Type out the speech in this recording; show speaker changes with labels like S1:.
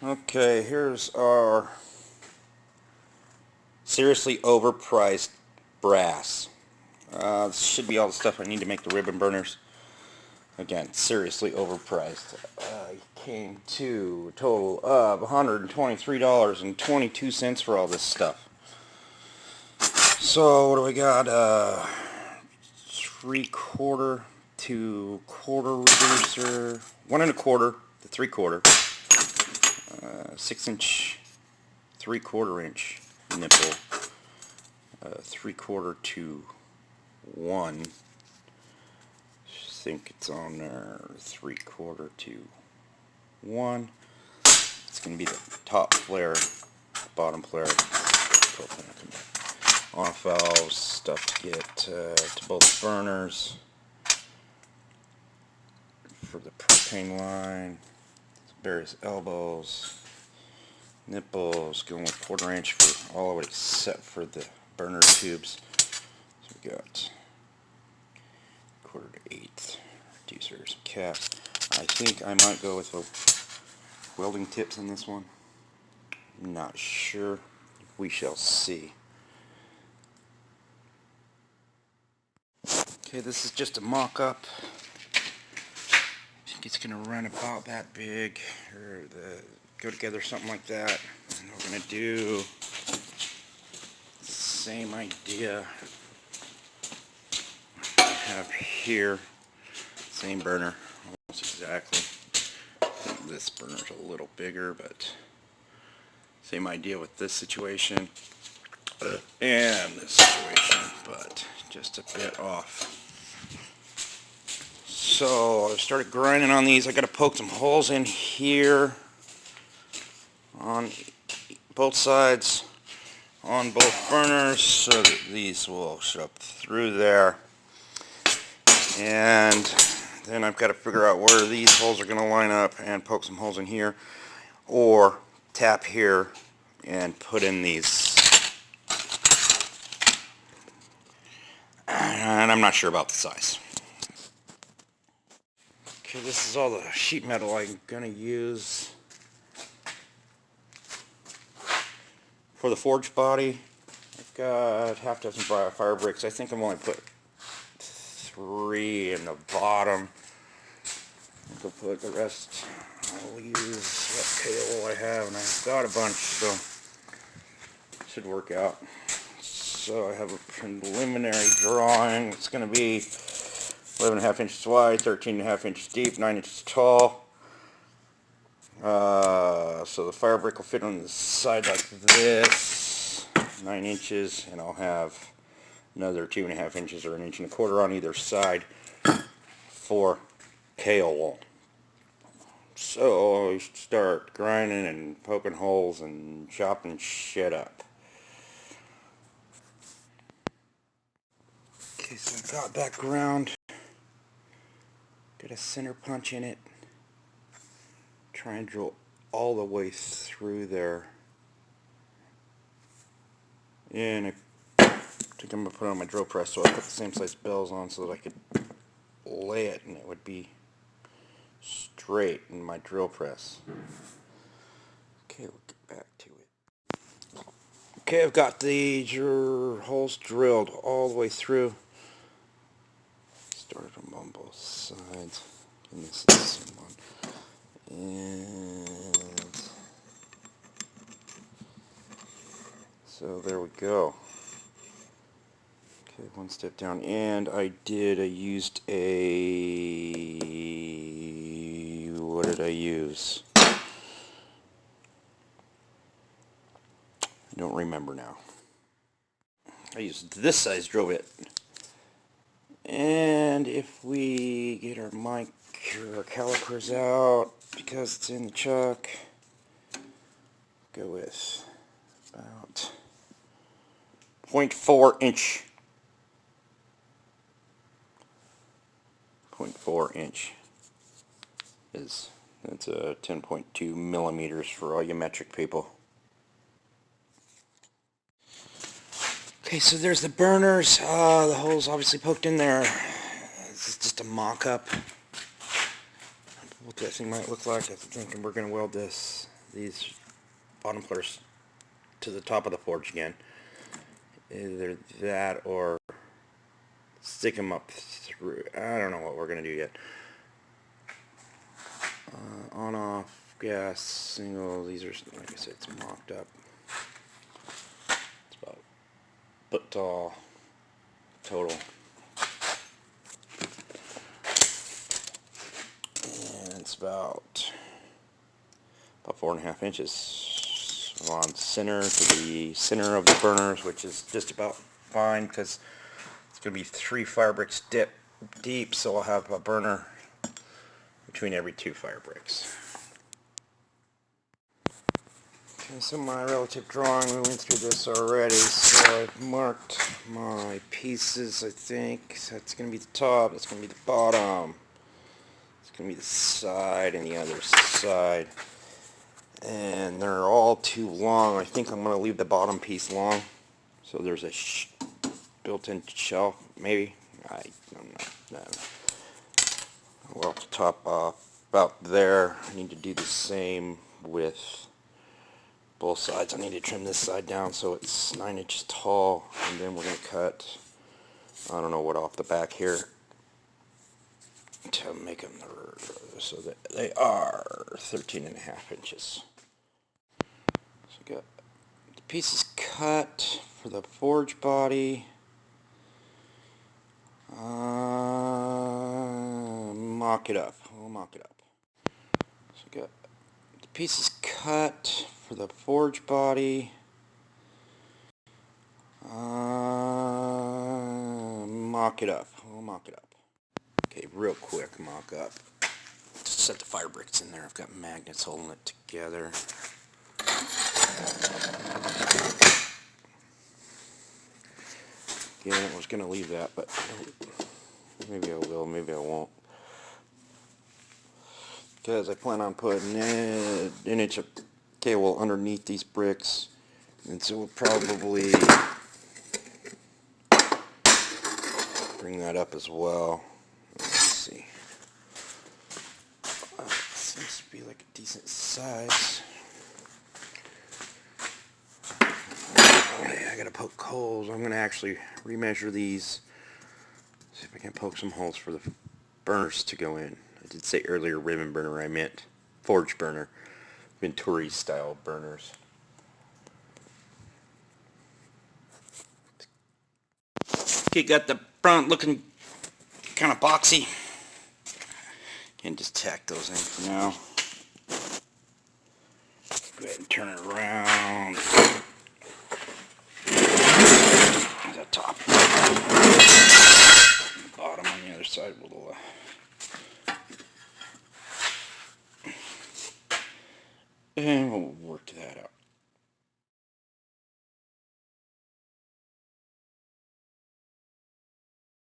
S1: Okay, here's our seriously overpriced brass. This should be all the stuff I need to make the ribbon burners. Again, seriously overpriced. It came to a total of $123.22 for all this stuff. So what do we got? 3/4 to quarter reducer, 1 1/4 to 3/4, 6-inch, 3/4 inch nipple, 3/4 to 1. I think it's on there, 3/4 to 1. It's going to be the top flare, bottom flare, off valves, stuff to get to both burners for the propane line, various elbows, nipples, going with 1/4 inch for all of it except for the burner tubes. So we got 1/4 to 1/8 reducers, caps. I think I might go with the welding tips on this one. I'm not sure. We shall see. Okay, this is just a mock-up. I think it's going to run about that big, or go together something like that. And we're going to do the same idea I have here. Same burner, almost exactly. I think this burner's a little bigger, but same idea with this situation and this situation, but just a bit off. So I started grinding on these. I got to poke some holes in here on both sides, on both burners, so that these will show up through there. And then I've got to figure out where these holes are going to line up and poke some holes in here, or tap here and put in these. And I'm not sure about the size. Okay, this is all the sheet metal I'm going to use for the forge body. I've got half dozen fire bricks. I think I'm only put 3 in the bottom. I'll put the rest. I'll use what cable I have, and I've got a bunch, so it should work out. So I have a preliminary drawing. It's going to be 11.5 inches wide, 13.5 inches deep, 9 inches tall. So the fire brick will fit on the side like this, 9 inches, and I'll have another 2.5 inches or 1 1/4 inches on either side for kail wall. So I start grinding and poking holes and chopping shit up. Okay, so I've got that ground. Got a center punch in it. Try and drill all the way through there. And I think I'm going to put it on my drill press, so I put the same size bells on so that I could lay it and it would be straight in my drill press. Okay, we'll get back to it. Okay, I've got the holes drilled all the way through. Started on both sides. And this is the same one. And so there we go. Okay, one step down, and I used a, what did I use? I don't remember now. I used this size drill bit. And if we get our mic or our calipers out, because it's in the chuck, go with about 0.4 inch. 0.4 inch that's a 10.2 millimeters for all you metric people. Okay, so there's the burners. The holes obviously poked in there. This is just a mock-up. What that thing might look like. I'm thinking we're going to weld this these bottom pillars to the top of the forge again. Either that or stick them up through. I don't know what we're going to do yet. On off gas single. These are, like I said, it's mocked up. It's about a foot tall total. And it's about 4.5 inches on center to the center of the burners, which is just about fine because it's going to be 3 fire bricks deep, so I'll have a burner between every 2 fire bricks. Okay, so my relative drawing, we went through this already, so I've marked my pieces, I think. So that's going to be the top, that's going to be the bottom, it's going to be the side and the other side. And they're all too long. I think I'm going to leave the bottom piece long. So there's a built-in shelf, maybe. I don't know. No. Well, to top off about there. I need to do the same with both sides. I need to trim this side down so it's 9 inches tall. And then we're going to cut, I don't know what, off the back here to make them so that they are 13.5 inches. So got the pieces cut for the forge body. Mock it up. We'll mock it up. So got the pieces cut for the forge body. Mock it up. We'll mock it up. Okay, real quick mock up. Just set the fire bricks in there. I've got magnets holding it together. Yeah, I was going to leave that, but maybe I will, maybe I won't. Because I plan on putting an inch of cable underneath these bricks, and so we'll probably bring that up as well. Let's see. It seems to be like a decent size. I gotta poke holes. I'm gonna actually remeasure these. See if I can poke some holes for the burners to go in. I did say earlier ribbon burner, I meant forge burner. Venturi style burners. Okay, got the front looking kind of boxy. Can just tack those in for now. Go ahead and turn it around. The top. Bottom on the other side will and we'll work that out.